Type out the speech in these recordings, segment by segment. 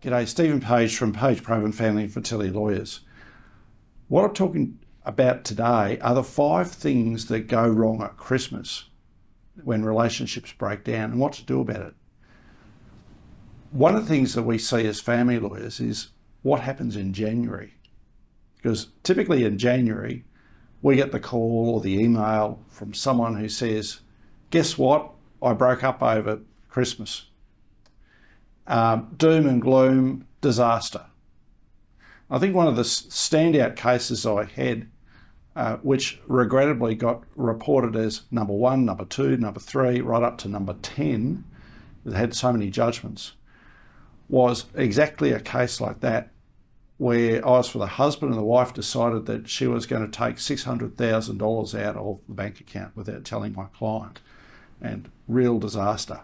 G'day, Stephen Page from Page Provan Family and Fertility Lawyers. What I'm talking about today are the 5 things that go wrong at Christmas when relationships break down and what to do about it. One of the things that we see as family lawyers is what happens in January. Because typically in January, we get the call or the email from someone who says, guess what? I broke up over Christmas. Doom and gloom, disaster. I think one of the standout cases I had, which regrettably got reported as number 1, number 2, number 3, right up to number 10, that had so many judgments, was exactly a case like that, where I was for the husband and the wife decided that she was going to take $600,000 out of the bank account without telling my client, and real disaster.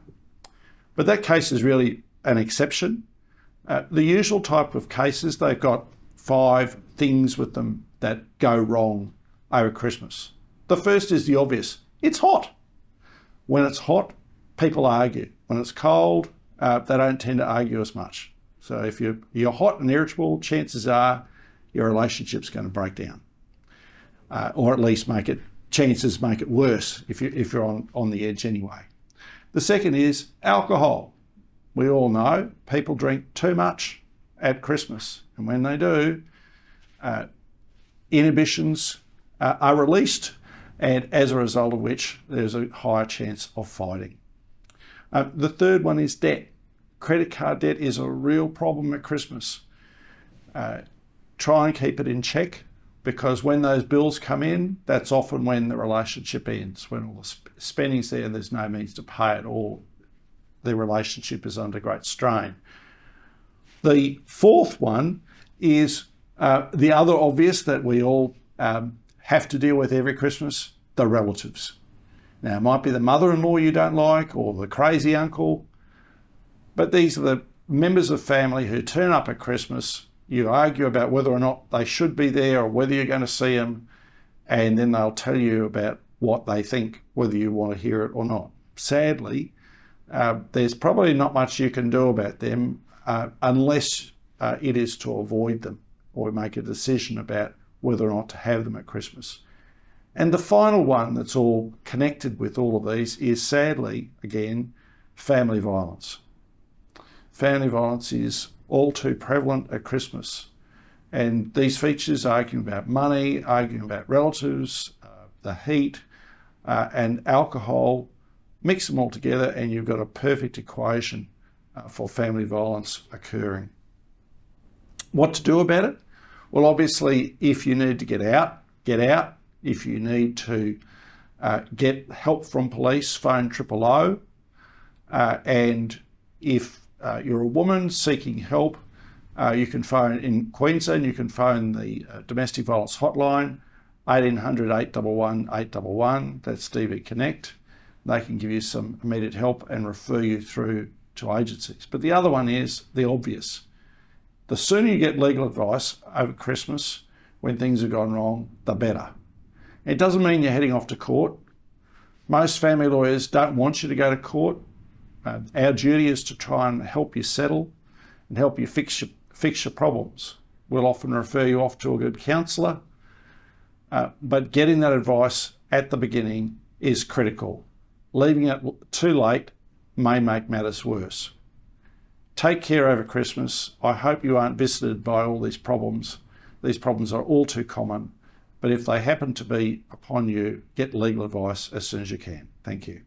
But that case is really an exception. The usual type of cases, they've got 5 things with them that go wrong over Christmas. The first is the obvious. It's hot. When it's hot, people argue. When it's cold, they don't tend to argue as much. So if you're hot and irritable, chances are your relationship's going to break down, or at least chances make it worse if you're on the edge anyway. The second is alcohol. We all know people drink too much at Christmas, and when they do, inhibitions are released, and as a result of which there's a higher chance of fighting. The third one is debt. Credit card debt is a real problem at Christmas. Try and keep it in check, because when those bills come in, that's often when the relationship ends, when all the spending's there and there's no means to pay it, or the relationship is under great strain. The fourth one is the other obvious that we all have to deal with every Christmas, the relatives. Now, it might be the mother-in-law you don't like, or the crazy uncle, but these are the members of family who turn up at Christmas. You argue about whether or not they should be there or whether you're going to see them, and then they'll tell you about what they think, whether you want to hear it or not. Sadly, there's probably not much you can do about them unless it is to avoid them or make a decision about whether or not to have them at Christmas. And the final one that's all connected with all of these is, sadly, again, family violence. Family violence is all too prevalent at Christmas. And these features, arguing about money, arguing about relatives, the heat, and alcohol, mix them all together and you've got a perfect equation for family violence occurring. What to do about it? Well, obviously, if you need to get out, get out. If you need to get help from police, phone 000. And if you're a woman seeking help, you can phone, in Queensland, you can phone the domestic violence hotline, 1800 811 811. That's DV Connect. They can give you some immediate help and refer you through to agencies. But the other one is the obvious. The sooner you get legal advice over Christmas when things have gone wrong, the better. It doesn't mean you're heading off to court. Most family lawyers don't want you to go to court. Our duty is to try and help you settle and help you fix your problems. We'll often refer you off to a good counsellor, but getting that advice at the beginning is critical. Leaving it too late may make matters worse. Take care over Christmas. I hope you aren't visited by all these problems. These problems are all too common, but if they happen to be upon you, get legal advice as soon as you can. Thank you.